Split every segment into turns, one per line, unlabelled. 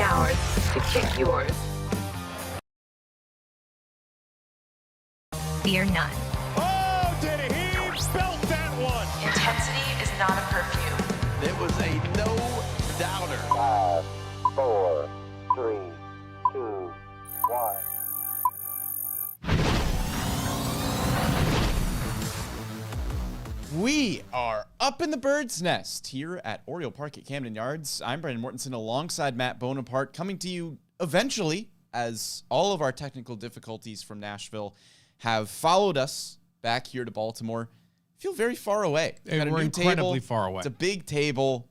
ours to kick yours.
Fear none.
Oh, did he belt that one?
Intensity is not a perfume.
It was a no-doubter.
5, 4, 3, 2, 1.
We are up in the bird's nest here at Oriole Park at Camden Yards. I'm Brandon Mortensen alongside Matt Bonaparte, coming to you eventually as all of our technical difficulties from Nashville have followed us back here to Baltimore. Feel very far away.
We're incredibly far away.
It's a big table.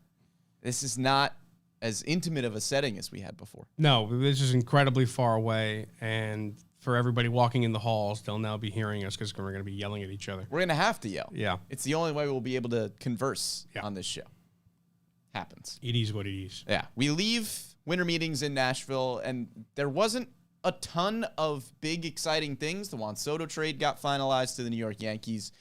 This is not as intimate of a setting as we had before.
No, this is incredibly far away, and for everybody walking in the halls, they'll now be hearing us because we're going to be yelling at each other.
We're going to have to yell.
Yeah.
It's the only way we'll be able to converse on this show. Happens.
It is what it is.
Yeah. We leave winter meetings in Nashville, and there wasn't a ton of big, exciting things. The Juan Soto trade got finalized to the New York Yankees.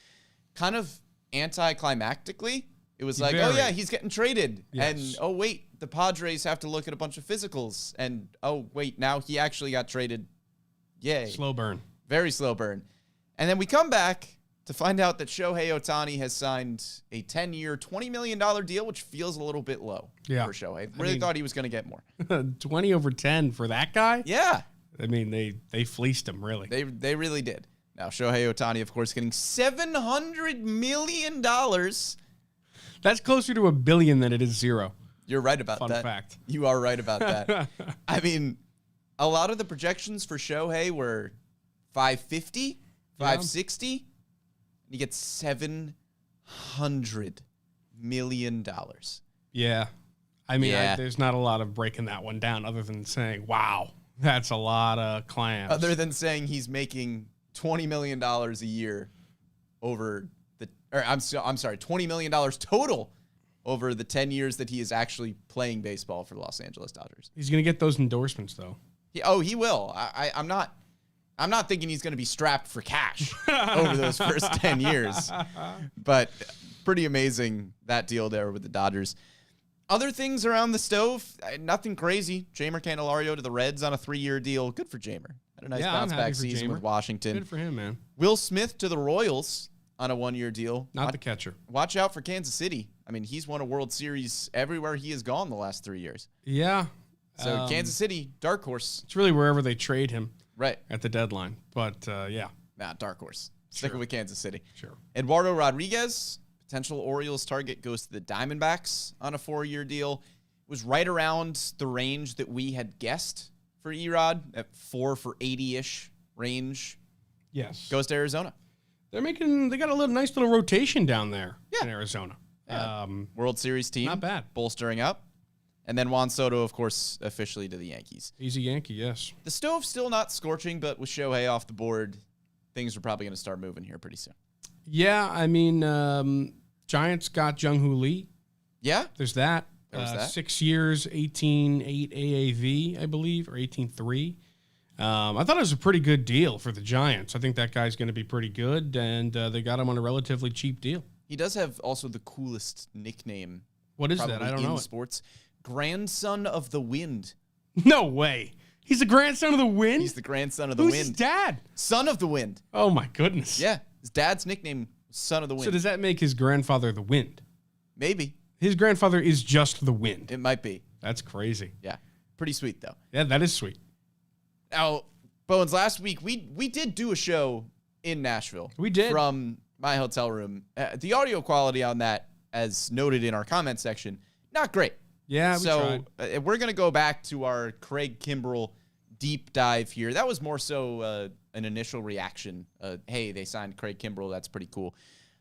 Kind of anticlimactically. It was like, oh, yeah, he's getting traded.
Yes.
And, oh, wait, the Padres have to look at a bunch of physicals. And, oh, wait, now he actually got traded. Yay.
Slow burn.
Very slow burn. And then we come back to find out that Shohei Ohtani has signed a 10-year, $20 million deal, which feels a little bit low for Shohei. Really thought he was going to get more.
20 over 10 for that guy?
Yeah.
I mean, they fleeced him, really.
They really did. Now, Shohei Ohtani, of course, getting $700 million.
That's closer to $1 billion than it is zero.
You're right about that.
Fun fact.
You are right about that. I mean, a lot of the projections for Shohei were 550, 560, and he gets $700 million.
Yeah. I mean, there's not a lot of breaking that one down other than saying, wow, that's a lot of clams.
Other than saying he's making $20 million a year over the, or I'm sorry, $20 million total over the 10 years that he is actually playing baseball for the Los Angeles Dodgers.
He's going to get those endorsements, though.
He will. I'm not thinking he's going to be strapped for cash over those first 10 years, but pretty amazing that deal there with the Dodgers. Other things around the stove, nothing crazy. Jeimer Candelario to the Reds on a 3-year deal. Good for Jeimer. Had a nice bounce-back season with Washington.
Good for him, man.
Will Smith to the Royals on a 1-year deal.
Not the catcher.
Watch out for Kansas City. I mean, he's won a World Series everywhere he has gone the last 3 years.
Yeah.
So Kansas City, dark horse.
It's really wherever they trade him.
Right.
At the deadline. But, yeah.
Nah, dark horse. Sticking with Kansas City.
Sure.
Eduardo Rodriguez, potential Orioles target, goes to the Diamondbacks on a 4-year deal. Was right around the range that we had guessed for Erod at 4 for 80-ish range.
Yes.
Goes to Arizona.
They got a nice little rotation down there in Arizona.
Yeah. World Series team.
Not bad.
Bolstering up. And then Juan Soto, of course, officially to the Yankees.
He's a Yankee, yes.
The stove's still not scorching, but with Shohei off the board, things are probably going to start moving here pretty soon.
Yeah, I mean, Giants got Jung-Hoo Lee.
Yeah?
There's that.
There was that.
6 years, 18.8 AAV, I believe, or 18.3. I thought it was a pretty good deal for the Giants. I think that guy's going to be pretty good, and they got him on a relatively cheap deal.
He does have also the coolest nickname.
What is that? I don't know.
In sports. Grandson of the Wind.
No way. He's the grandson of the Wind?
He's the grandson of the
Who's
Wind.
His dad?
Son of the Wind.
Oh, my goodness.
Yeah. His dad's nickname, Son of the Wind.
So does that make his grandfather the Wind?
Maybe.
His grandfather is just the Wind.
It might be.
That's crazy.
Yeah. Pretty sweet, though.
Yeah, that is sweet.
Now, Bones, last week, we did do a show in Nashville.
We did.
From my hotel room. The audio quality on that, as noted in our comment section, not great.
Yeah, we tried.
We're going to go back to our Craig Kimbrell deep dive here. That was more so an initial reaction. Hey, they signed Craig Kimbrell. That's pretty cool.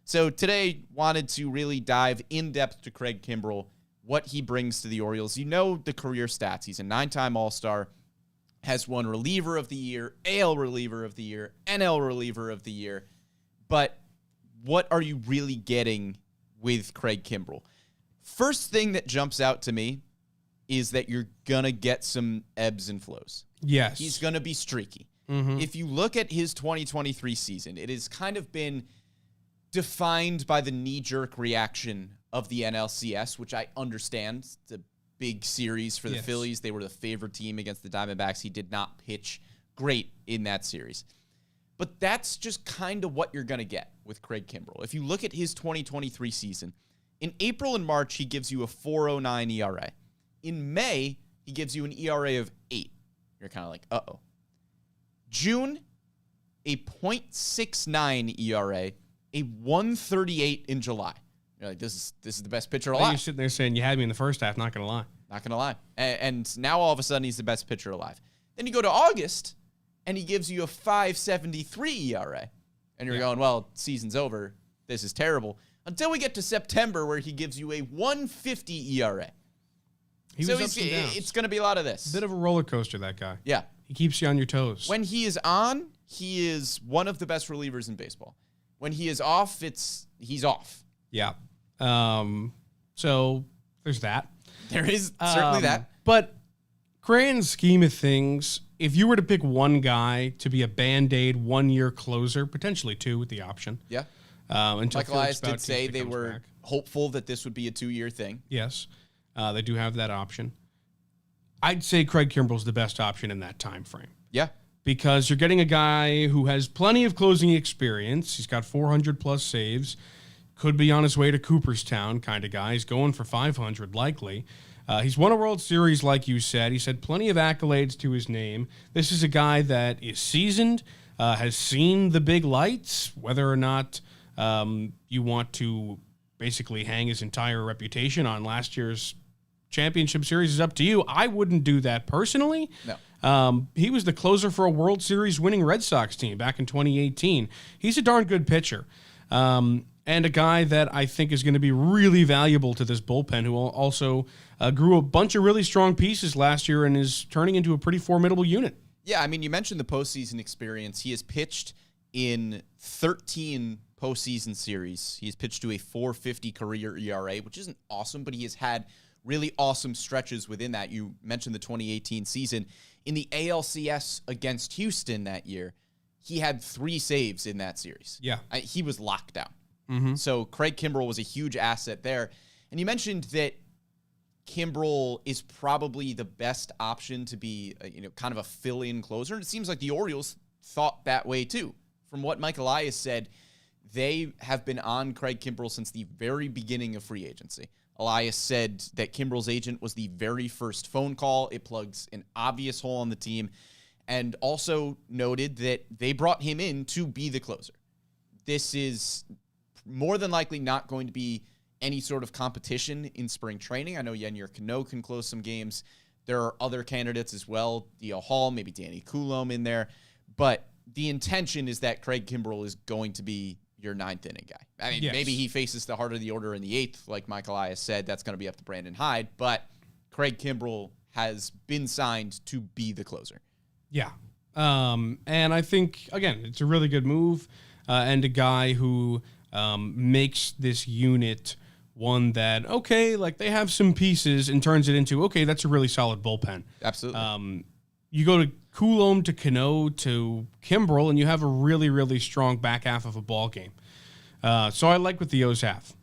So today, wanted to really dive in depth to Craig Kimbrell, what he brings to the Orioles. You know the career stats. He's a 9-time All-Star, has won Reliever of the Year, AL Reliever of the Year, NL Reliever of the Year. But what are you really getting with Craig Kimbrell? First thing that jumps out to me is that you're going to get some ebbs and flows.
Yes.
He's going to be streaky. Mm-hmm. If you look at his 2023 season, it has kind of been defined by the knee-jerk reaction of the NLCS, which I understand. It's a big series for the Phillies. They were the favored team against the Diamondbacks. He did not pitch great in that series. But that's just kind of what you're going to get with Craig Kimbrell. If you look at his 2023 season, in April and March, he gives you a 4.09 ERA. In May, he gives you an ERA of 8. You're kind of like, uh-oh. June, a .69 ERA, a 1.38 in July. You're like, this is the best pitcher alive.
You're sitting there saying, you had me in the first half, not going to lie.
Not going to lie. And now all of a sudden, he's the best pitcher alive. Then you go to August, and he gives you a 5.73 ERA. And you're going, well, season's over. This is terrible. Until we get to September, where he gives you a 1.50 ERA. It's going to be a lot of this.
Bit of a roller coaster, that guy.
Yeah.
He keeps you on your toes.
When he is on, he is one of the best relievers in baseball. When he is off, he's off.
Yeah. So there's that.
There is certainly that.
But grand scheme of things, if you were to pick one guy to be a Band-Aid 1-year closer, potentially 2 with the option.
Yeah.
Until
Michael Elias did say they were hopeful that this would be a 2-year thing.
Yes. They do have that option. I'd say Craig Kimbrell's the best option in that time frame.
Yeah.
Because you're getting a guy who has plenty of closing experience. He's got 400-plus saves. Could be on his way to Cooperstown kind of guy. He's going for 500 likely. He's won a World Series, like you said. He's had plenty of accolades to his name. This is a guy that is seasoned, has seen the big lights, whether or not you want to basically hang his entire reputation on last year's championship series is up to you. I wouldn't do that personally.
No.
He was the closer for a World Series winning Red Sox team back in 2018. He's a darn good pitcher. And a guy that I think is going to be really valuable to this bullpen, who also grew a bunch of really strong pieces last year and is turning into a pretty formidable unit.
Yeah, I mean, you mentioned the postseason experience. He has pitched in 13 postseason series. He's pitched to a 4.50 career ERA, which isn't awesome, but he has had really awesome stretches within that. You mentioned the 2018 season. In the ALCS against Houston that year, he had 3 saves in that series.
Yeah.
He was locked down. Mm-hmm. So Craig Kimbrell was a huge asset there. And you mentioned that Kimbrell is probably the best option to be, kind of a fill-in closer. And it seems like the Orioles thought that way too. From what Mike Elias said, they have been on Craig Kimbrell since the very beginning of free agency. Elias said that Kimbrell's agent was the very first phone call. It plugs an obvious hole on the team. And also noted that they brought him in to be the closer. This is more than likely not going to be any sort of competition in spring training. I know Yennier Cano can close some games. There are other candidates as well. D.L. Hall, maybe Danny Coulombe in there. But the intention is that Craig Kimbrell is going to be your 9th inning guy. I mean, Maybe he faces the heart of the order in the 8th, like Mike Elias said. That's going to be up to Brandon Hyde. But Craig Kimbrell has been signed to be the closer.
Yeah. And I think, again, it's a really good move and a guy who makes this unit one that, okay, like they have some pieces and turns it into, okay, that's a really solid bullpen.
Absolutely.
You go to Coulombe to Cano to Kimbrell, and you have a really, really strong back half of a ball game. So I like what the O's have.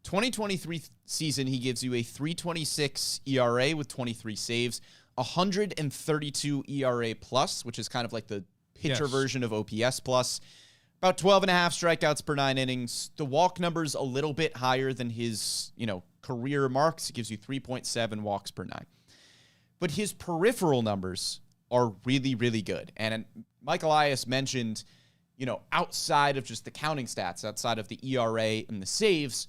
2023 season, he gives you a 3.26 ERA with 23 saves, 132 ERA plus, which is kind of like the pitcher version of OPS plus. About 12 and a half strikeouts per 9 innings. The walk number's a little bit higher than his, career marks. It gives you 3.7 walks per 9. But his peripheral numbers are really, really good. And Mike Elias mentioned, outside of just the counting stats, outside of the ERA and the saves,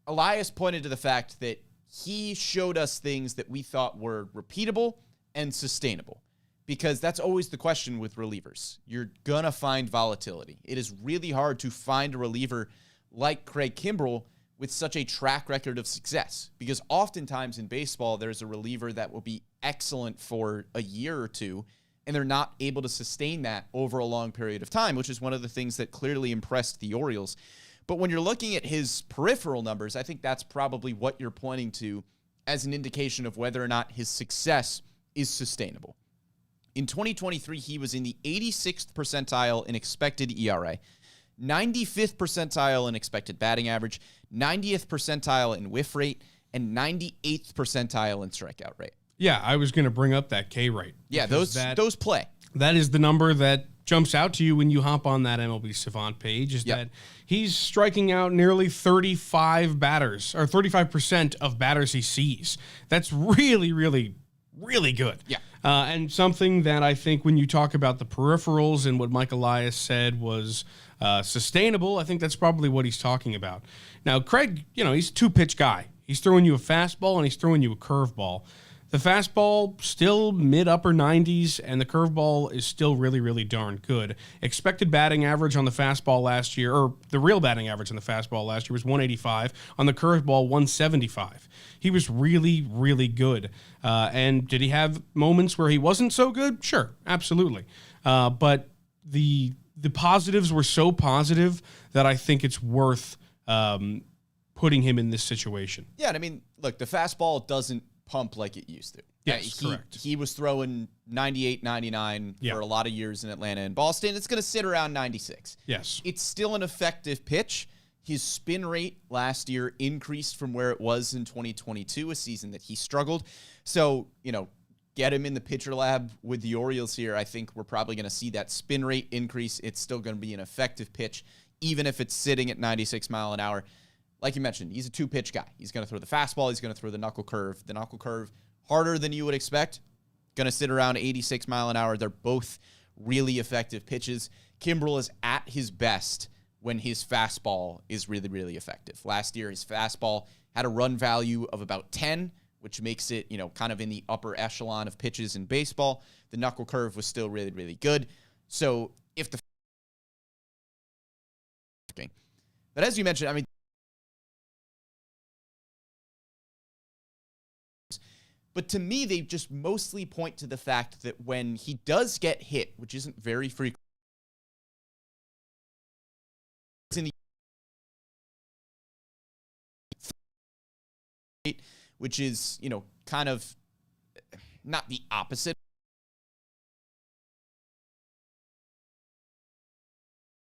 Elias pointed to the fact that he showed us things that we thought were repeatable and sustainable. Because that's always the question with relievers. You're going to find volatility. It is really hard to find a reliever like Craig Kimbrell with such a track record of success. Because oftentimes in baseball, there's a reliever that will be excellent for a year or two, and they're not able to sustain that over a long period of time, which is one of the things that clearly impressed the Orioles. But when you're looking at his peripheral numbers, I think that's probably what you're pointing to as an indication of whether or not his success is sustainable. In 2023, he was in the 86th percentile in expected ERA, 95th percentile in expected batting average, 90th percentile in whiff rate, and 98th percentile in strikeout rate.
Yeah, I was going to bring up that K rate.
Yeah, those play.
That is the number that jumps out to you when you hop on that MLB Savant page, is that he's striking out nearly 35 batters, or 35% of batters he sees. That's really, really, really good.
Yeah.
And something that I think when you talk about the peripherals and what Mike Elias said was sustainable, I think that's probably what he's talking about. Now, Craig, he's a two-pitch guy. He's throwing you a fastball and he's throwing you a curveball. The fastball still mid-upper 90s, and the curveball is still really, really darn good. Expected batting average on the fastball last year, or the real batting average on the fastball last year was 185. On the curveball, 175. He was really, really good. And did he have moments where he wasn't so good? Sure, absolutely. But the positives were so positive that I think it's worth putting him in this situation.
Yeah, and I mean, look, the fastball doesn't pump like it used to.
Yes, correct.
He was throwing 98, 99 for a lot of years in Atlanta and Boston. It's going to sit around 96.
Yes.
It's still an effective pitch. His spin rate last year increased from where it was in 2022, a season that he struggled. So, get him in the pitcher lab with the Orioles here. I think we're probably going to see that spin rate increase. It's still going to be an effective pitch, even if it's sitting at 96 mile an hour. Like you mentioned, he's a two-pitch guy. He's going to throw the fastball. He's going to throw the knuckle curve. The knuckle curve, harder than you would expect. Going to sit around 86 mile an hour. They're both really effective pitches. Kimbrel is at his best when his fastball is really, really effective. Last year, his fastball had a run value of about 10, which makes it, kind of in the upper echelon of pitches in baseball. The knuckle curve was still really, really good. So if the... But as you mentioned, I mean, but to me, they just mostly point to the fact that when he does get hit, which isn't very frequent, which is, kind of not the opposite.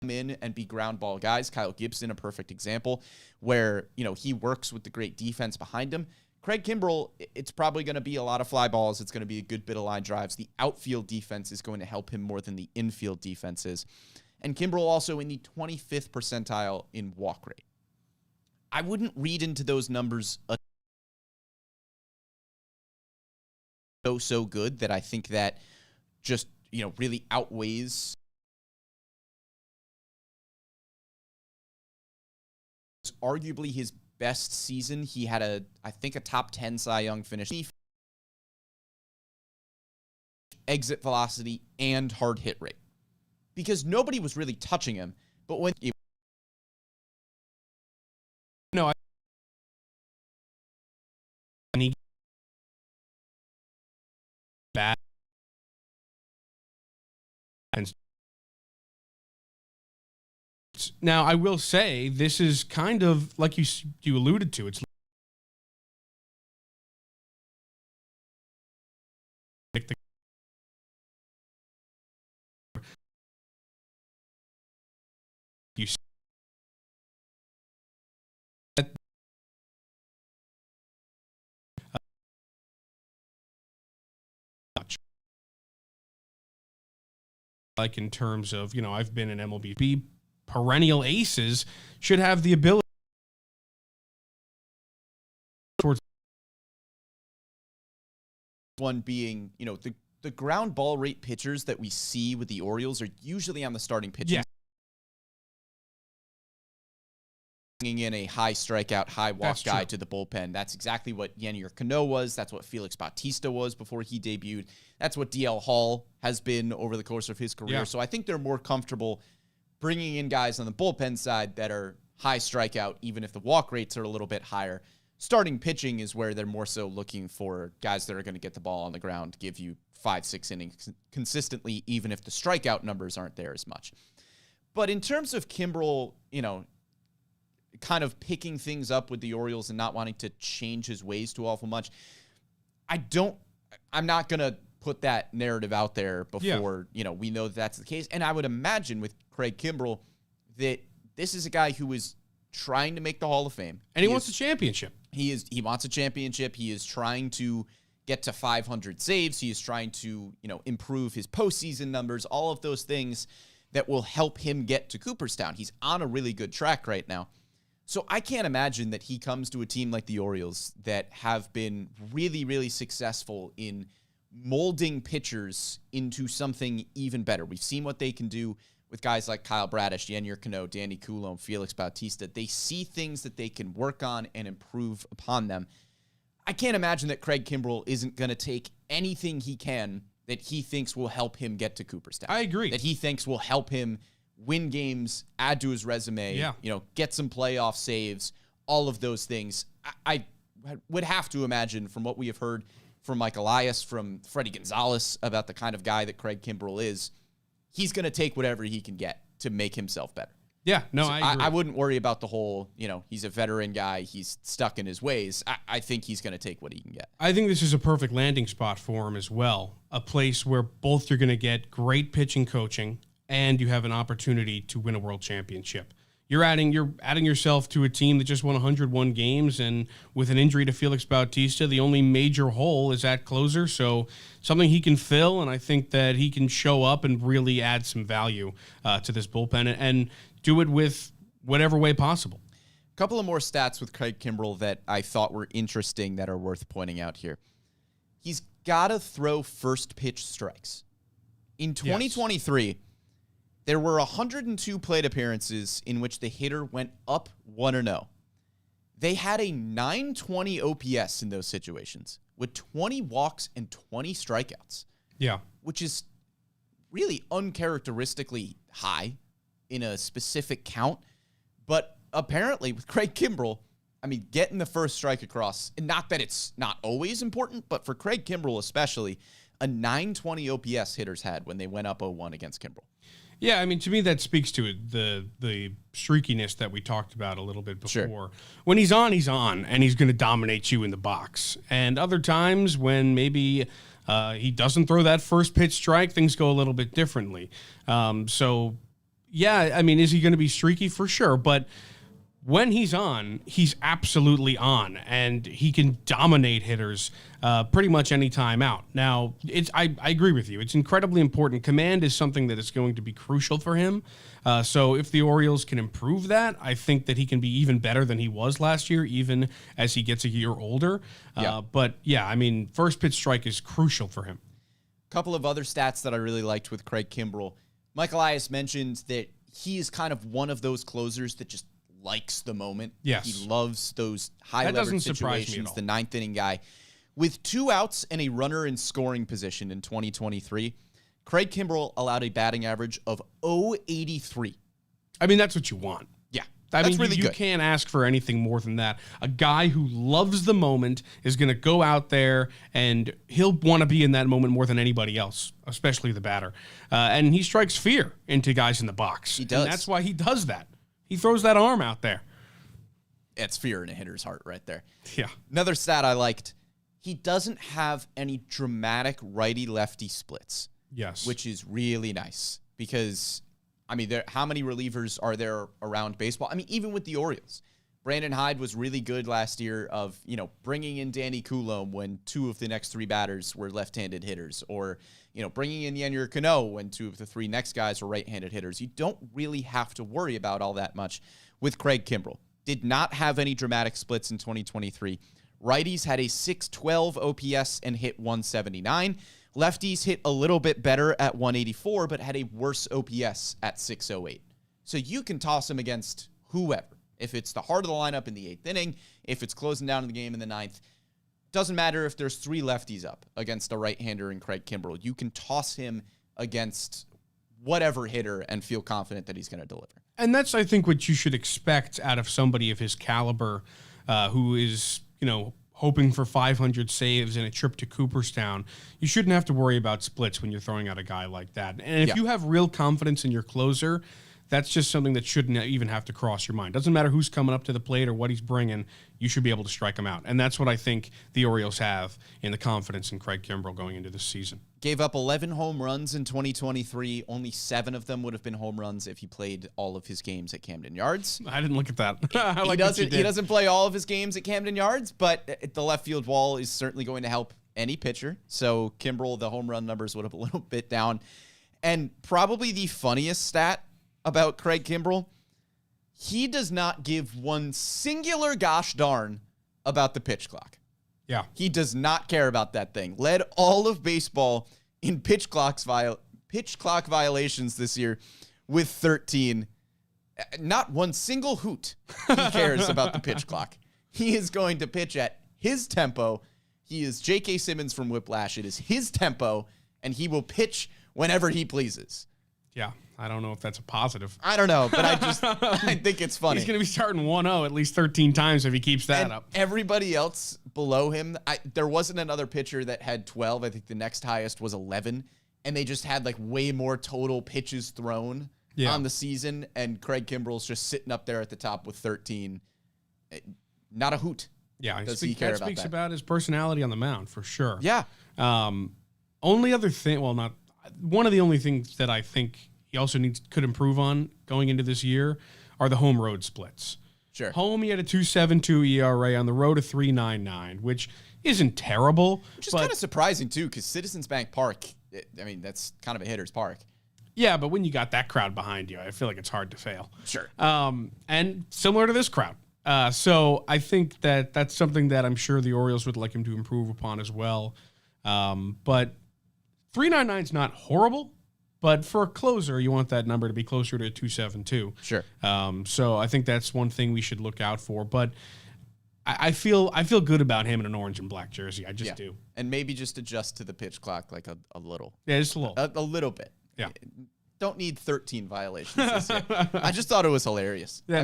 Come in and be ground ball guys. Kyle Gibson, a perfect example, where, he works with the great defense behind him. Craig Kimbrell, it's probably going to be a lot of fly balls. It's going to be a good bit of line drives. The outfield defense is going to help him more than the infield defense is. And Kimbrell also in the 25th percentile in walk rate. I wouldn't read into those numbers so good that I think that just, really outweighs. It's arguably his best season. He had I think a top 10 Cy Young finish. Exit velocity and hard hit rate. Because nobody was really touching him. But when...
And he... Bad. And... Now, I will say, this is kind of, like you alluded to, it's like you like in terms of, I've been in MLB. Perennial aces should have the ability towards
one being, the ground ball rate pitchers that we see with the Orioles are usually on the starting pitching.
Yeah.
Bringing in a high strikeout, high walk guy to the bullpen. That's exactly what Yennier Cano was. That's what Felix Bautista was before he debuted. That's what DL Hall has been over the course of his career.
Yeah.
So I think they're more comfortable bringing in guys on the bullpen side that are high strikeout, even if the walk rates are a little bit higher. Starting pitching is where they're more so looking for guys that are going to get the ball on the ground, give you 5-6 innings consistently, even if the strikeout numbers aren't there as much. But in terms of Kimbrel, kind of picking things up with the Orioles and not wanting to change his ways too awful much, I'm not going to put that narrative out there before, we know that that's the case. And I would imagine with Craig Kimbrel that this is a guy who is trying to make the Hall of Fame.
And he wants a championship.
He wants a championship. He is trying to get to 500 saves. He is trying to, improve his postseason numbers, all of those things that will help him get to Cooperstown. He's on a really good track right now. So I can't imagine that he comes to a team like the Orioles that have been really, really successful in molding pitchers into something even better. We've seen what they can do with guys like Kyle Bradish, Yennier Cano, Danny Coulombe, Felix Bautista. They see things that they can work on and improve upon them. I can't imagine that Craig Kimbrell isn't going to take anything he can that he thinks will help him get to Cooperstown.
I agree.
That he thinks will help him win games, add to his resume, get some playoff saves, all of those things. I would have to imagine from what we have heard from Mike Elias, from Freddie Gonzalez about the kind of guy that Craig Kimbrell is, he's going to take whatever he can get to make himself better.
Yeah, no,
So
I agree.
I wouldn't worry about the whole, he's a veteran guy, he's stuck in his ways. I think he's going to take what he can get.
I think this is a perfect landing spot for him as well. A place where both you're going to get great pitching coaching and you have an opportunity to win a world championship. You're adding yourself to a team that just won 101 games, and with an injury to Felix Bautista, the only major hole is at closer, so something he can fill, and I think that he can show up and really add some value to this bullpen and do it with whatever way possible.
A couple of more stats with Craig Kimbrell that I thought were interesting that are worth pointing out here. He's got to throw first pitch strikes. In 2023, there were 102 plate appearances in which the hitter went up 1-0. They had a 920 OPS in those situations with 20 walks and 20 strikeouts.
Yeah.
Which is really uncharacteristically high in a specific count. But apparently with Craig Kimbrell, getting the first strike across, and not that it's not always important, but for Craig Kimbrell especially, a 920 OPS hitters had when they went up 0-1 against Kimbrell.
Yeah, to me that speaks to it, the streakiness that we talked about a little bit before.
Sure.
When he's on, and he's going to dominate you in the box. And other times when maybe he doesn't throw that first pitch strike, things go a little bit differently. Is he going to be streaky? For sure, but when he's on, he's absolutely on, and he can dominate hitters pretty much any time out. Now, I agree with you. It's incredibly important. Command is something that is going to be crucial for him. So if the Orioles can improve that, I think that he can be even better than he was last year, even as he gets a year older. First pitch strike is crucial for him.
A couple of other stats that I really liked with Craig Kimbrell. Mike Elias mentioned that he is kind of one of those closers that just likes the moment.
Yes.
He loves those high
That doesn't
leverage
surprise me at
situations,
all.
the ninth inning guy. With 2 outs and a runner in scoring position in 2023, Craig Kimbrell allowed a batting average of .083.
That's what you want.
Yeah,
That's
really
you
good.
can't ask for anything more than that. A guy who loves the moment is going to go out there and he'll want to be in that moment more than anybody else, especially the batter. And he strikes fear into guys in the box.
He does.
And that's why he does that. He throws that arm out there.
It's fear in a hitter's heart right there.
Yeah.
Another stat I liked, he doesn't have any dramatic righty-lefty splits.
Yes.
Which is really nice because, how many relievers are there around baseball? Even with the Orioles. Brandon Hyde was really good last year of, bringing in Danny Coulombe when 2 of the next 3 batters were left-handed hitters, or, bringing in Yennier Cano when 2 of the 3 next guys were right-handed hitters. You don't really have to worry about all that much with Craig Kimbrell. Did not have any dramatic splits in 2023. Righties had a 612 OPS and hit 179. Lefties hit a little bit better at 184, but had a worse OPS at 608. So you can toss him against whoever. If it's the heart of the lineup in the 8th inning, if it's closing down the game in the 9th, doesn't matter if there's 3 lefties up against a right-hander in Craig Kimbrell. You can toss him against whatever hitter and feel confident that he's going to deliver.
And that's, I think, what you should expect out of somebody of his caliber who is, hoping for 500 saves and a trip to Cooperstown. You shouldn't have to worry about splits when you're throwing out a guy like that. And if you have real confidence in your closer, that's just something that shouldn't even have to cross your mind. Doesn't matter who's coming up to the plate or what he's bringing, you should be able to strike him out. And that's what I think the Orioles have in the confidence in Craig Kimbrell going into this season.
Gave up 11 home runs in 2023. Only 7 of them would have been home runs if he played all of his games at Camden Yards.
I didn't look at that.
He doesn't play all of his games at Camden Yards, but the left field wall is certainly going to help any pitcher. So Kimbrell, the home run numbers would have a little bit down. And probably the funniest stat about Craig Kimbrell, he does not give one singular gosh darn about the pitch clock.
Yeah.
He does not care about that thing. Led all of baseball in pitch clock violations this year with 13. Not one single hoot he cares about the pitch clock. He is going to pitch at his tempo. He is J.K. Simmons from Whiplash. It is his tempo, and he will pitch whenever he pleases.
Yeah. I don't know if that's a positive.
I don't know, but I think it's funny.
He's going to be starting 1-0 at least 13 times if he keeps that up.
Everybody else below him, there wasn't another pitcher that had 12. I think the next highest was 11, and they just had like way more total pitches thrown on the season, and Craig Kimbrell's just sitting up there at the top with 13. Not a hoot.
Yeah,
Does he care
that
about
speaks
that?
about his personality on the mound, for sure.
Yeah.
Only other thing, well, not one of the only things that I think he also could improve on going into this year are the home road splits.
Sure.
Home, he had a 2.72 ERA, on the road a 3.99, which isn't terrible.
Which is kind of surprising, too, because Citizens Bank Park, that's kind of a hitter's park.
Yeah, but when you got that crowd behind you, I feel like it's hard to fail.
Sure.
And similar to this crowd. So I think that's something that I'm sure the Orioles would like him to improve upon as well. But 3.99 is not horrible. But for a closer, you want that number to be closer to 2.72.
Sure.
So I think that's one thing we should look out for. But I feel good about him in an orange and black jersey. I just do.
And maybe just adjust to the pitch clock like a little.
Yeah, just a little.
A little bit.
Yeah.
Don't need 13 violations this year. I just thought it was hilaririous.
Yeah,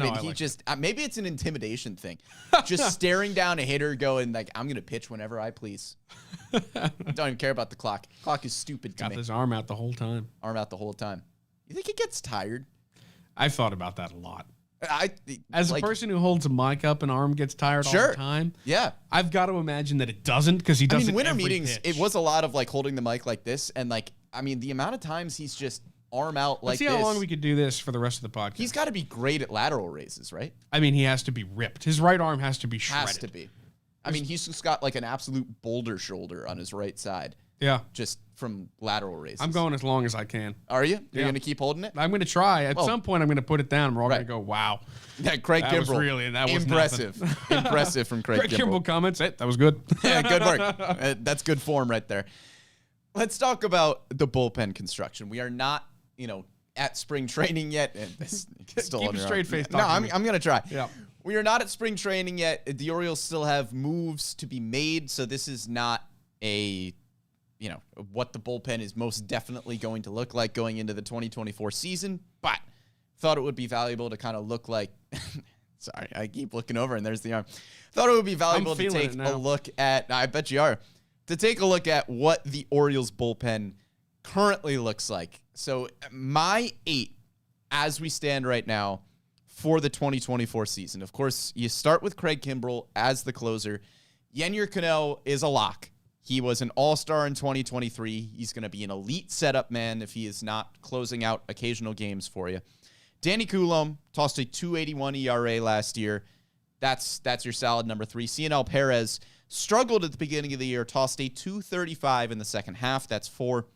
maybe it's an intimidation thing. Just staring down a hitter going like, I'm going to pitch whenever I please. Don't even care about the clock. Clock is stupid to me.
Got his arm out the whole time.
Arm out the whole time. You think he gets tired?
I've thought about that a lot.
As
a person who holds a mic up, an arm gets tired all the time.
Yeah.
I've got to imagine that it doesn't because he does it
winter
every
meetings,
pitch.
it was a lot of like holding the mic like this. And the amount of times he's just arm out like
Let's see
this.
how long we could do this for the rest of the podcast.
He's got to be great at lateral raises, right?
He has to be ripped. His right arm has to be shredded.
Has to be. He's just got like an absolute boulder shoulder on his right side.
Yeah.
Just from lateral raises.
I'm going as long as I can.
Are you? You're
Yeah.
going to keep holding it?
I'm going to try. At some point, I'm going to put it down. And we're all going to go, wow.
Yeah, Craig
That was
Kimbrell.
that was
impressive. Impressive from Craig
Craig
Kimbrell.
Kimbrell comments, that was good.
Yeah, good work. That's good form right there. Let's talk about the bullpen construction. We are not, at spring training yet. And this, still
Keep
on
a
your
straight
own.
face.
No, I'm going to try.
Yeah.
We are not at spring training yet. The Orioles still have moves to be made, so this is not what the bullpen is most definitely going to look like going into the 2024 season, but thought it would be valuable to kind of look like sorry, I keep looking over and there's the arm. Thought it would be valuable to take a look at, I bet you are, to take a look at what the Orioles bullpen currently looks like. So my 8 as we stand right now for the 2024 season. Of course, you start with Craig Kimbrell as the closer. Yennier Cano is a lock. He was an all-star in 2023. He's going to be an elite setup man if he is not closing out occasional games for you. Danny Coulombe tossed a 2.81 ERA last year. That's your solid number 3. Cionel Perez struggled at the beginning of the year, tossed a 2.35 in the second half. That's 4.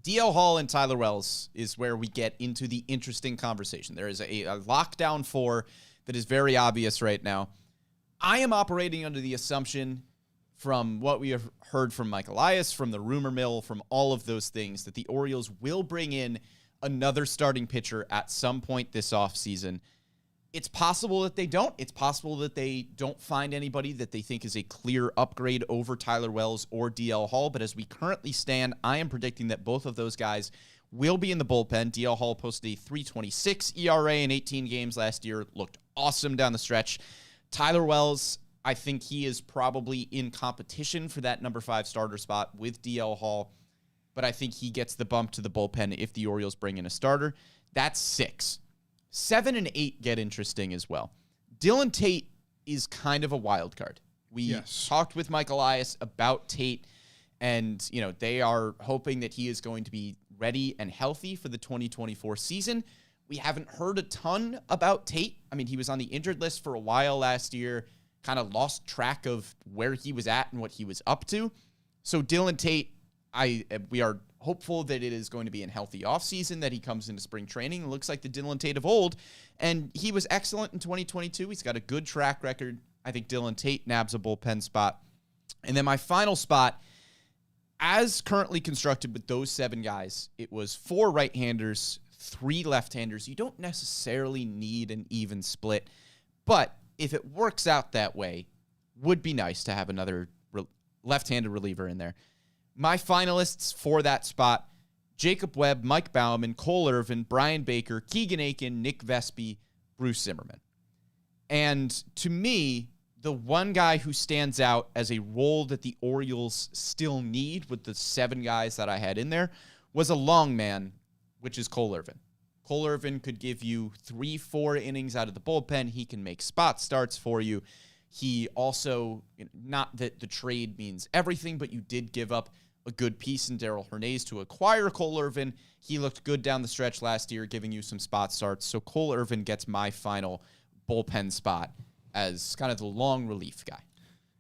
DL Hall and Tyler Wells is where we get into the interesting conversation. There is a lockdown 4 that is very obvious right now. I am operating under the assumption from what we have heard from Mike Elias, from the rumor mill, from all of those things, that the Orioles will bring in another starting pitcher at some point this offseason. It's possible that they don't. It's possible that they don't find anybody that they think is a clear upgrade over Tyler Wells or DL Hall. But as we currently stand, I am predicting that both of those guys will be in the bullpen. DL Hall posted a 3.26 ERA in 18 games last year. Looked awesome down the stretch. Tyler Wells, I think he is probably in competition for that number 5 starter spot with DL Hall. But I think he gets the bump to the bullpen if the Orioles bring in a starter. That's 6. 7 and 8 get interesting as well. Dylan Tate is kind of a wild card. We talked with Mike Elias about Tate, And, they are hoping that he is going to be ready and healthy for the 2024 season. We haven't heard a ton about Tate. I mean, he was on the injured list for a while last year, kind of lost track of where he was at and what he was up to. So Dylan Tate, we are hopeful that it is going to be a healthy offseason, that he comes into spring training. It looks like the Dylan Tate of old, and he was excellent in 2022. He's got a good track record. I think Dylan Tate nabs a bullpen spot. And then my final spot, as currently constructed with those 7 guys, it was 4 right-handers, 3 left-handers. You don't necessarily need an even split, but if it works out that way, would be nice to have another left-handed reliever in there. My finalists for that spot: Jacob Webb, Mike Baumann, Cole Irvin, Brian Baker, Keegan Aiken, Nick Vespi, Bruce Zimmerman. And to me, the one guy who stands out as a role that the Orioles still need with the 7 guys that I had in there was a long man, which is Cole Irvin. Cole Irvin could give you 3-4 innings out of the bullpen. He can make spot starts for you. He also, not that the trade means everything, but you did give up a good piece in Darrell Hernandez to acquire Cole Irvin. He looked good down the stretch last year, giving you some spot starts. So Cole Irvin gets my final bullpen spot as kind of the long relief guy.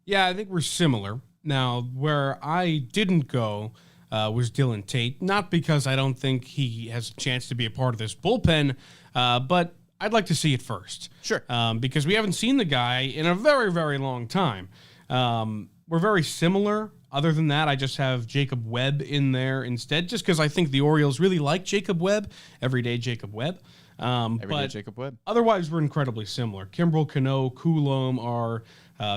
Yeah, I think we're similar. Now, where I didn't go was Dylan Tate, not because I don't think he has a chance to be a part of this bullpen, but I'd like to see it first.
Sure.
Because we haven't seen the guy in a very, very long time. We're very similar. Other than that, I just have Jacob Webb in there instead, just because I think the Orioles really like Jacob Webb, everyday Jacob Webb.
Everyday Jacob Webb.
Otherwise, we're incredibly similar. Kimbrel, Cano, Coulomb are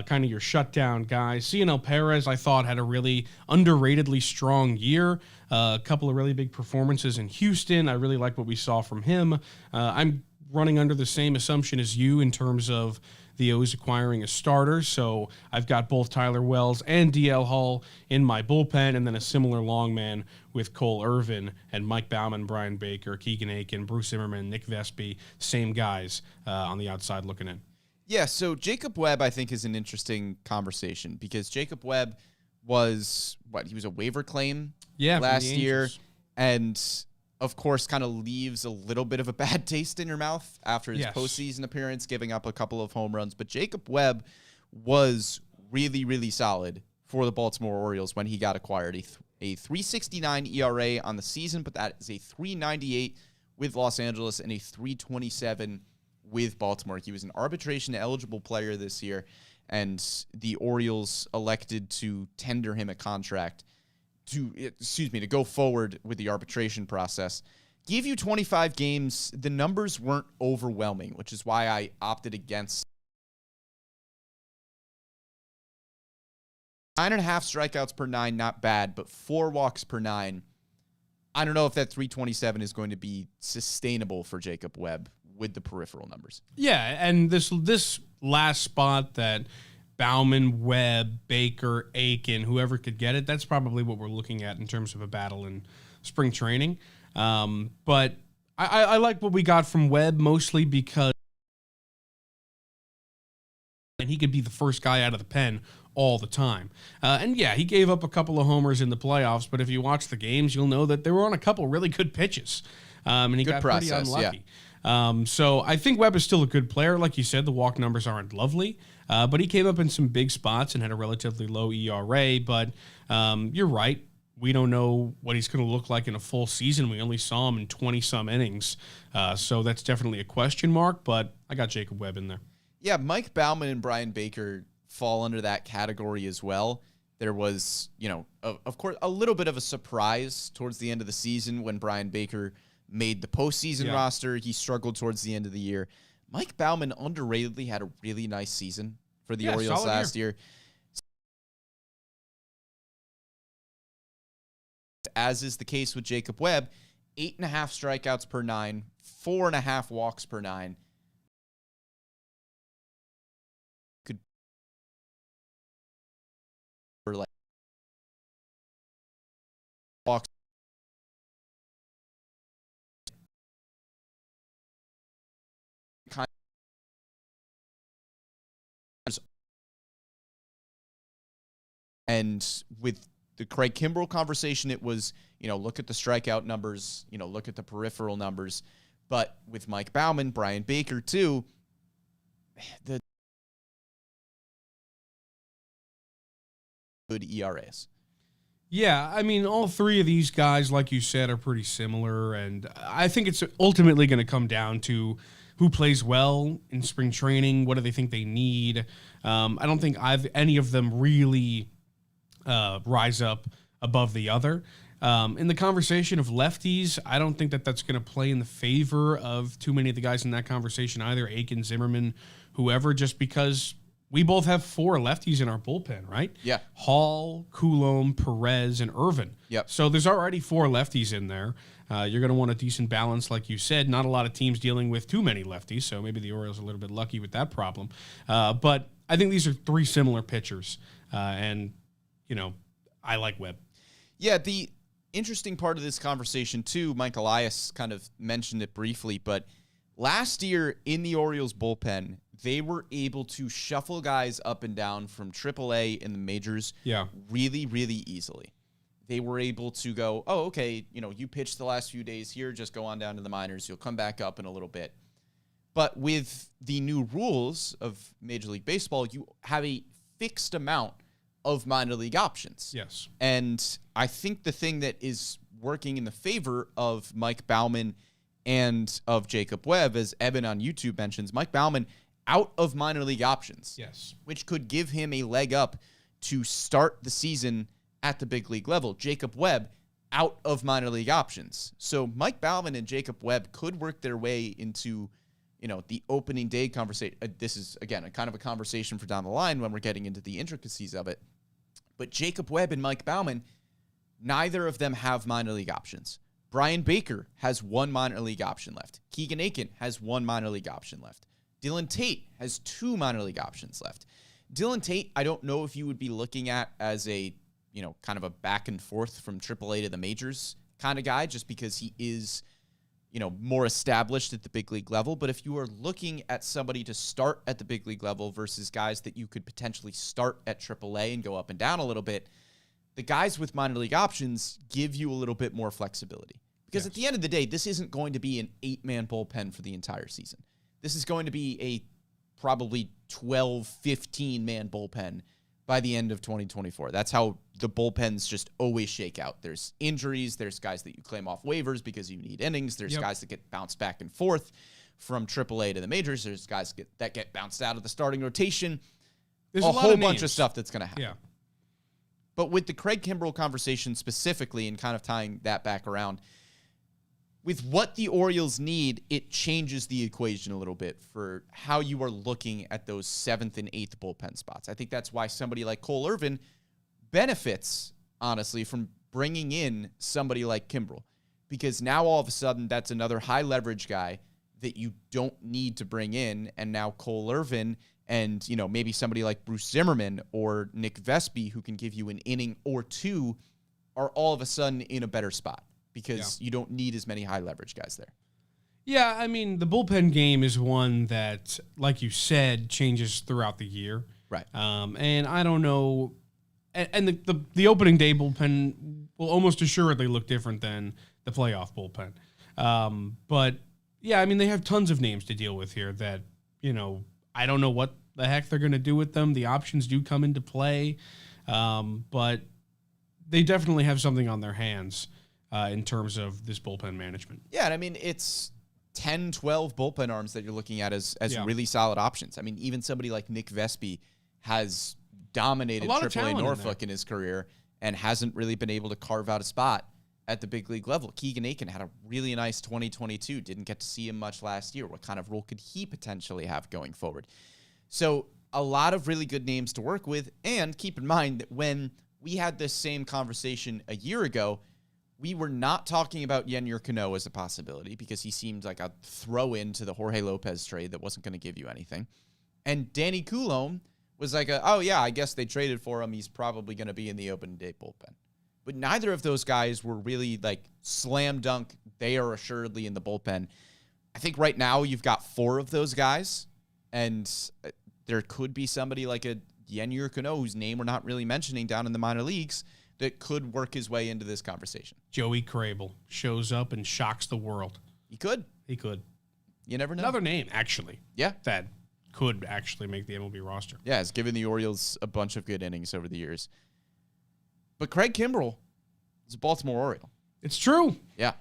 kind of your shutdown guys. Cionel Perez, I thought, had a really underratedly strong year. A couple of really big performances in Houston. I really like what we saw from him. I'm running under the same assumption as you in terms of the O's acquiring a starter, so I've got both Tyler Wells and DL Hall in my bullpen, and then a similar long man with Cole Irvin and Mike Baumann, Brian Baker, Keegan Aiken, Bruce Zimmerman, Nick Vespi, same guys on the outside looking in.
Yeah, so Jacob Webb, I think, is an interesting conversation because Jacob Webb was, he was a waiver claim last year, and of course, kind of leaves a little bit of a bad taste in your mouth after his postseason appearance, giving up a couple of home runs. But Jacob Webb was really, really solid for the Baltimore Orioles when he got acquired. A 3.69 ERA on the season, but that is a 3.98 with Los Angeles and a 3.27 with Baltimore. He was an arbitration-eligible player this year, and the Orioles elected to tender him a contract to go forward with the arbitration process. Give you 25 games. The numbers weren't overwhelming, which is why I opted against 9.5 strikeouts per 9, not bad, but 4 walks per 9. I don't know if that 327 is going to be sustainable for Jacob Webb with the peripheral numbers.
Yeah, and this last spot that Baumann, Webb, Baker, Aiken, whoever could get it, that's probably what we're looking at in terms of a battle in spring training. But I like what we got from Webb mostly because he could be the first guy out of the pen all the time. And yeah, he gave up a couple of homers in the playoffs, but if you watch the games, you'll know that they were on a couple really good pitches. And he got pretty unlucky. Yeah. So I think Webb is still a good player. Like you said, the walk numbers aren't lovely. But he came up in some big spots and had a relatively low ERA. But you're right. We don't know what he's going to look like in a full season. We only saw him in 20-some innings. So that's definitely a question mark. But I got Jacob Webb in there.
Yeah, Mike Baumann and Brian Baker fall under that category as well. There was, of course, a little bit of a surprise towards the end of the season when Brian Baker made the postseason roster. He struggled towards the end of the year. Mike Baumann underratedly had a really nice season for the Orioles last year. As is the case with Jacob Webb, 8.5 strikeouts per 9, 4.5 walks per 9. Could like walks. And with the Craig Kimbrell conversation, it was, look at the strikeout numbers, look at the peripheral numbers. But with Mike Baumann, Brian Baker too, the good ERAs.
Yeah, I mean, all three of these guys, like you said, are pretty similar, and I think it's ultimately going to come down to who plays well in spring training, what do they think they need. I don't think any of them really rise up above the other. In the conversation of lefties, I don't think that that's going to play in the favor of too many of the guys in that conversation either, Aiken, Zimmerman, whoever, just because we both have 4 lefties in our bullpen, right?
Yeah.
Hall, Coulomb, Perez, and Irvin.
Yep.
So there's already 4 lefties in there. You're going to want a decent balance, like you said. Not a lot of teams dealing with too many lefties, so maybe the Orioles are a little bit lucky with that problem. But I think these are 3 similar pitchers, and, I like Webb.
Yeah, the interesting part of this conversation, too, Mike Elias kind of mentioned it briefly, but last year in the Orioles bullpen, they were able to shuffle guys up and down from AAA in the majors really, really easily. They were able to go, oh, okay, you pitched the last few days here, just go on down to the minors. You'll come back up in a little bit. But with the new rules of Major League Baseball, you have a fixed amount of minor league options.
Yes.
And I think the thing that is working in the favor of Mike Baumann and of Jacob Webb, as Eben on YouTube mentions, Mike Baumann out of minor league options.
Yes.
Which could give him a leg up to start the season at the big league level. Jacob Webb out of minor league options. So Mike Baumann and Jacob Webb could work their way into, the opening day conversation. This is, again, a kind of a conversation for down the line when we're getting into the intricacies of it. But Jacob Webb and Mike Baumann, neither of them have minor league options. Brian Baker has 1 minor league option left. Keegan Aiken has 1 minor league option left. Dylan Tate has 2 minor league options left. Dylan Tate, I don't know if you would be looking at as a, kind of a back and forth from AAA to the majors kind of guy, just because he is, more established at the big league level. But if you are looking at somebody to start at the big league level versus guys that you could potentially start at AAA and go up and down a little bit, the guys with minor league options give you a little bit more flexibility. Because at the end of the day, this isn't going to be an 8-man bullpen for the entire season. This is going to be a probably 12, 15-man bullpen by the end of 2024. That's how the bullpens just always shake out. There's injuries. There's guys that you claim off waivers because you need innings. There's guys that get bounced back and forth from AAA to the majors. There's guys that get bounced out of the starting rotation.
There's
a
a lot
whole
of
bunch
names.
of stuff that's going to happen.
Yeah.
But with the Craig Kimbrell conversation specifically and kind of tying that back around, with what the Orioles need, it changes the equation a little bit for how you are looking at those 7th and 8th bullpen spots. I think that's why somebody like Cole Irvin benefits, honestly, from bringing in somebody like Kimbrell. Because now all of a sudden, that's another high leverage guy that you don't need to bring in. And now Cole Irvin and, maybe somebody like Bruce Zimmerman or Nick Vespi, who can give you an inning or 2, are all of a sudden in a better spot. Because you don't need as many high leverage guys there.
Yeah, I mean, the bullpen game is one that, like you said, changes throughout the year.
Right.
And I don't know. And the opening day bullpen will almost assuredly look different than the playoff bullpen. But, yeah, I mean, they have tons of names to deal with here that, I don't know what the heck they're going to do with them. The options do come into play. But they definitely have something on their hands. In terms of this bullpen management.
Yeah, and I mean, it's 10, 12 bullpen arms that you're looking at as really solid options. I mean, even somebody like Nick Vespi has dominated AAA Norfolk in his career and hasn't really been able to carve out a spot at the big league level. Keegan Aiken had a really nice 2022. Didn't get to see him much last year. What kind of role could he potentially have going forward? So a lot of really good names to work with. And keep in mind that when we had this same conversation a year ago, we were not talking about Yennier Cano as a possibility because he seemed like a throw-in to the Jorge Lopez trade that wasn't going to give you anything. And Danny Coulomb was like, oh, yeah, I guess they traded for him. He's probably going to be in the opening day bullpen. But neither of those guys were really like slam dunk. They are assuredly in the bullpen. I think right now you've got 4 of those guys, and there could be somebody like a Yennier Cano, whose name we're not really mentioning down in the minor leagues, that could work his way into this conversation.
Joey Crable shows up and shocks the world.
He could.
He could.
You never know.
Another name, actually.
Yeah.
That could actually make the MLB roster.
Yeah, it's given the Orioles a bunch of good innings over the years. But Craig Kimbrell is a Baltimore Oriole.
It's true.
Yeah.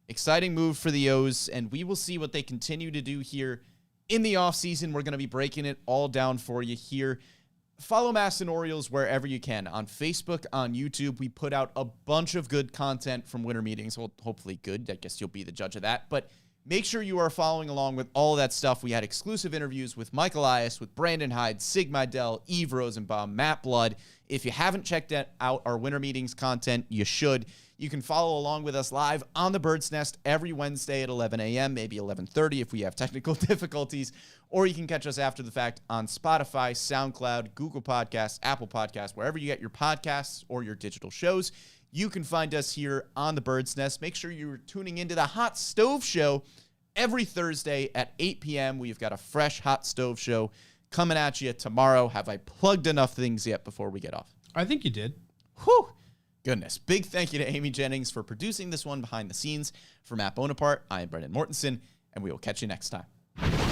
Exciting move for the O's, and we will see what they continue to do here in the offseason. We're going to be breaking it all down for you here. Follow MASN Orioles wherever you can. On Facebook, on YouTube, we put out a bunch of good content from winter meetings. Well, hopefully good. I guess you'll be the judge of that. But make sure you are following along with all that stuff. We had exclusive interviews with Mike Elias, with Brandon Hyde, Sig Mejdel, Eve Rosenbaum, Matt Blood. If you haven't checked out our winter meetings content, you should. You can follow along with us live on the Bird's Nest every Wednesday at 11 a.m., maybe 11:30 if we have technical difficulties, or you can catch us after the fact on Spotify, SoundCloud, Google Podcasts, Apple Podcasts, wherever you get your podcasts or your digital shows. You can find us here on the Bird's Nest. Make sure you're tuning into the Hot Stove Show every Thursday at 8 p.m. We've got a fresh Hot Stove Show coming at you tomorrow. Have I plugged enough things yet before we get off?
I think you did.
Whew. Goodness. Big thank you to Amy Jennings for producing this one behind the scenes. For Matt Bonaparte, I am Brendan Mortensen, and we will catch you next time.